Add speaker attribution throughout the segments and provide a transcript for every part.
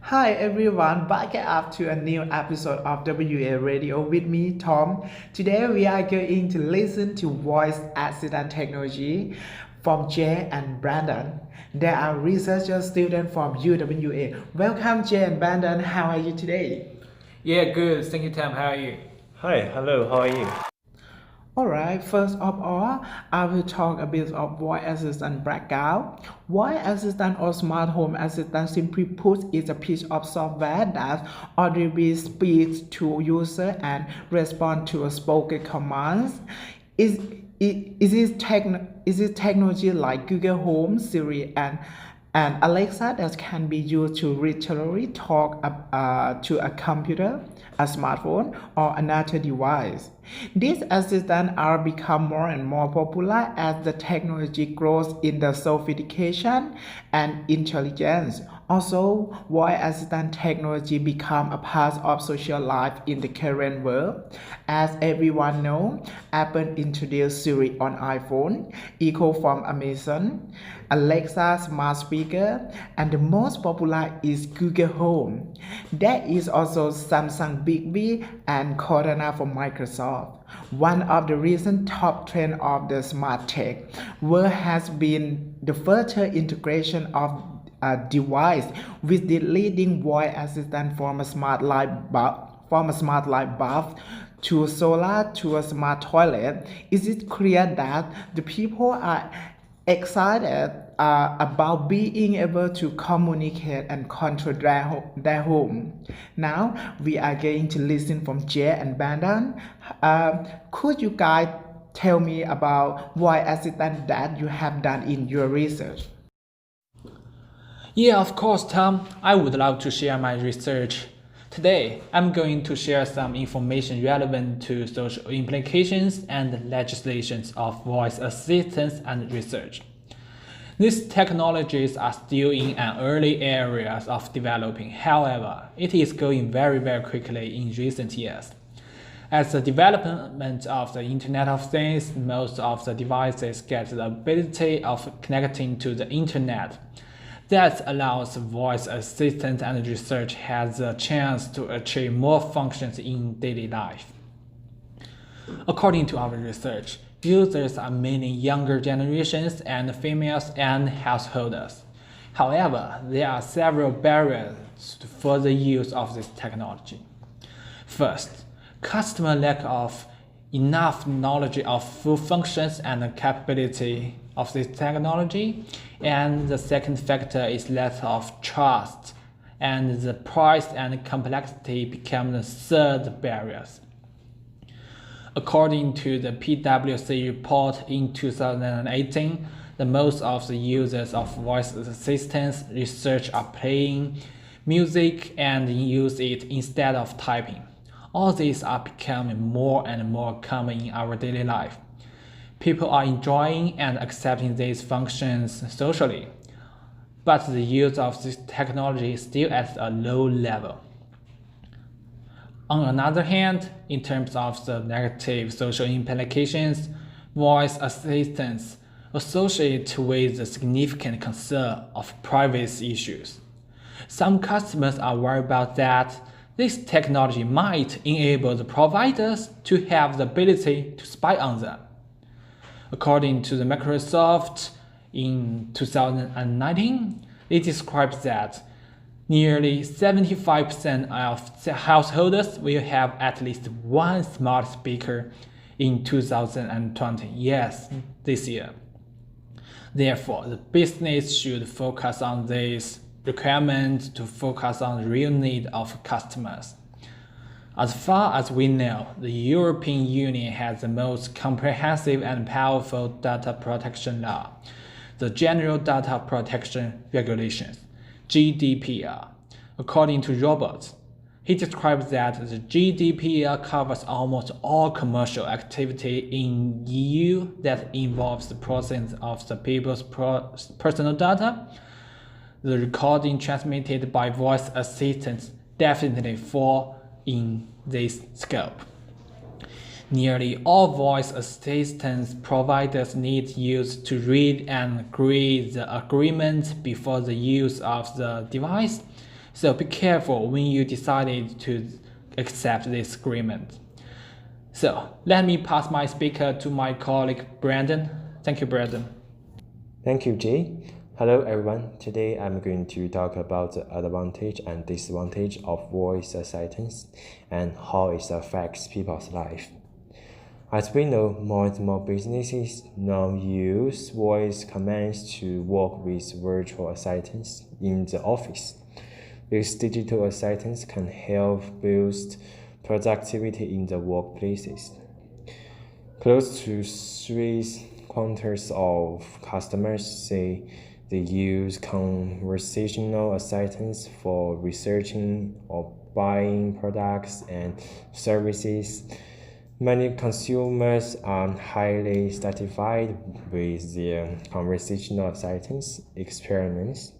Speaker 1: Hi everyone, back up to a new episode of WA Radio with me, Tom. Today we are going to listen to voice assistant technology from Jay and Brandon. They are researcher students from UWA. Welcome Jay and Brandon, how are you today?
Speaker 2: Yeah, good. Thank you, Tom. How are you?
Speaker 3: Hi, hello, how are you?
Speaker 1: Alright, first of all, I will talk a bit of voice assistant background. Voice assistant or smart home assistant simply put is a piece of software that audibly speaks to user and respond to a spoken commands. Is is it technology like Google Home, Siri, and Alexa that can be used to literally talk to a computer, a smartphone, or another device. These assistants are become more and more popular as the technology grows in the sophistication and intelligence. Also, voice assistant technology become a part of social life in the current world. As everyone knows, Apple introduced Siri on iPhone, Echo from Amazon, Alexa smart speaker, and the most popular is Google Home. There is also Samsung Big V and Cortana from Microsoft. One of the recent top trends of the smart tech world has been the further integration of a device with the leading voice assistant from a smart light bulb to solar to a smart toilet. Is it clear that the people are excited about being able to communicate and control their home? Now we are going to listen from Jay and Brandon. Could you guys tell me about voice assistant that you have done in your research?
Speaker 2: Yeah, of course, Tom. I would love to share my research. Today, I'm going to share some information relevant to social implications and legislations of voice assistance and research. These technologies are still in an early areas of developing. However, it is going very quickly in recent years. As the development of the Internet of Things, most of the devices get the ability of connecting to the Internet. That allows voice assistant and research has a chance to achieve more functions in daily life. According to our research, users are mainly younger generations and females and householders. However, there are several barriers to further use of this technology. First, customer lack of enough knowledge of full functions and capability of this technology, and the second factor is lack of trust, and the price and complexity become the third barriers. According to the PwC report in 2018, the most of the users of voice assistance research are playing music and use it instead of typing. All these are becoming more and more common in our daily life. People are enjoying and accepting these functions socially, but the use of this technology is still at a low level. On another hand, in terms of the negative social implications, voice assistants associate with the significant concern of privacy issues. Some customers are worried about that this technology might enable the providers to have the ability to spy on them. According to the Microsoft in 2019, it describes that nearly 75% of householders will have at least one smart speaker in 2020. Yes, this year. Therefore, the business should focus on this requirement to focus on the real need of customers. As far as we know, the European Union has the most comprehensive and powerful data protection law, the General Data Protection Regulations, GDPR. According to Roberts, he describes that the GDPR covers almost all commercial activity in EU that involves the processing of the people's personal data. The recording transmitted by voice assistants definitely fall in this scope. Nearly all voice assistance providers need users to read and agree the agreement before the use of the device. So be careful when you decided to accept this agreement. So let me pass my speaker to my colleague Brandon. Thank you, Brandon.
Speaker 3: Thank you, Jay. Hello, everyone. Today I'm going to talk about the advantage and disadvantage of voice assistance and how it affects people's life. As we know, more and more businesses now use voice commands to work with virtual assistants in the office. These digital assistants can help boost productivity in the workplaces. Close to three-quarters of customers say they use conversational assistants for researching or buying products and services. Many consumers are highly satisfied with their conversational assistance experiments.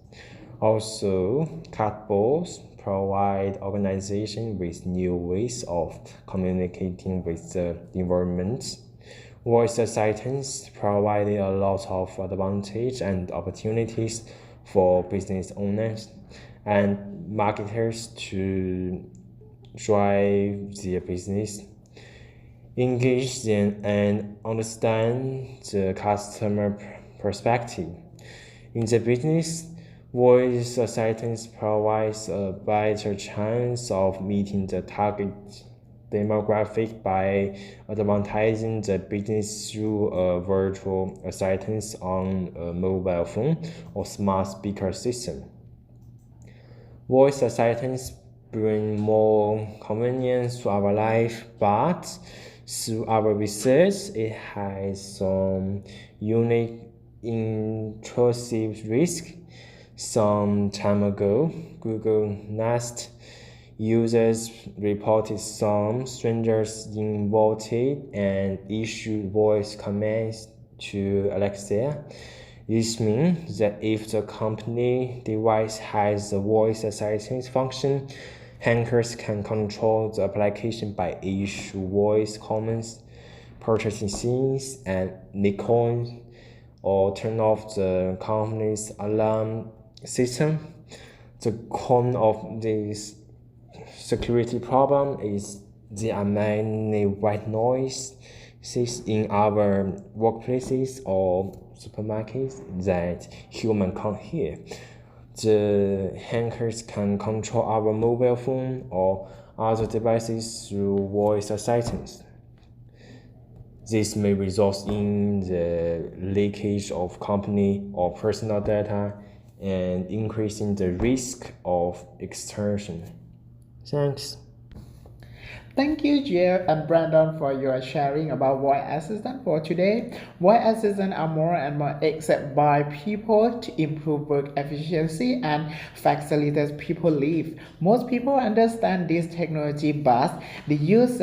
Speaker 3: Also, chatbots provide organizations with new ways of communicating with the environment. Voice assistants provide a lot of advantage and opportunities for business owners and marketers to drive their business, engage them, and understand the customer perspective. In the business, voice assistance provides a better chance of meeting the target demographic by advertising the business through a virtual assistant on a mobile phone or smart speaker system. Voice assistants bring more convenience to our life, but through our research, it has some unique intrusive risk. Some time ago, Google Nest users reported some strangers invoked and issued voice commands to Alexa. This means that if the company device has a voice assistance function, hackers can control the application by issue voice commands, purchasing scenes, and Nikon, or turn off the company's alarm system. The con of this security problem is there are many white noises in our workplaces or supermarkets that humans can't hear. The hackers can control our mobile phone or other devices through voice assistants. This may result in the leakage of company or personal data and increasing the risk of extortion. Thanks.
Speaker 1: Thank you, Jill and Brandon, for your sharing about voice assistant for today. Voice assistants are more and more accepted by people to improve work efficiency and facilitate people live. Most people understand this technology, but the use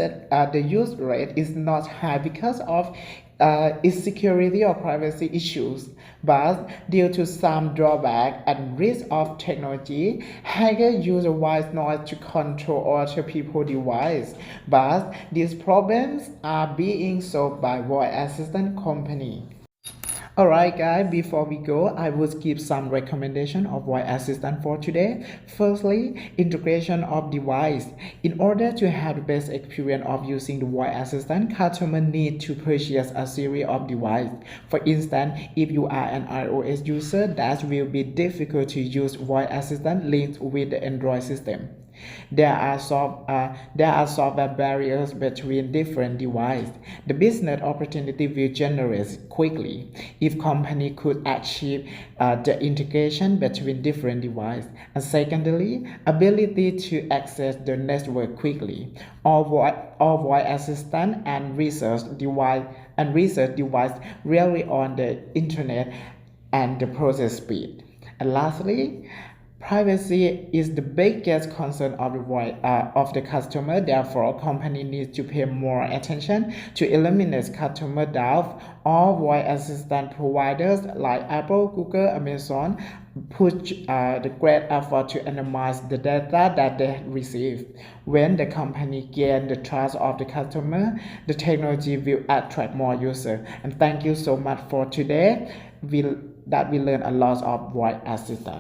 Speaker 1: rate is not high because of its security or privacy issues. But due to some drawback and risk of technology, hackers use white noise to control other people's devices. But these problems are being solved by voice assistant company. Alright guys, before we go, I would give some recommendation of voice assistant for today. Firstly, integration of device. In order to have the best experience of using the voice assistant, customer need to purchase a series of devices. For instance, if you are an iOS user, that will be difficult to use voice assistant linked with the Android system. There are software barriers between different devices. The business opportunity will generate quickly if company could achieve the integration between different devices. And secondly, ability to access the network quickly. All voice assistant and research device rely on the internet and the process speed. And lastly, privacy is the biggest concern of the customer. Therefore, company needs to pay more attention to eliminate customer doubt. All voice assistant providers like Apple, Google, Amazon put the great effort to analyze the data that they receive. When the company gain the trust of the customer, the technology will attract more users. And thank you so much for today. We learn a lot of voice assistant.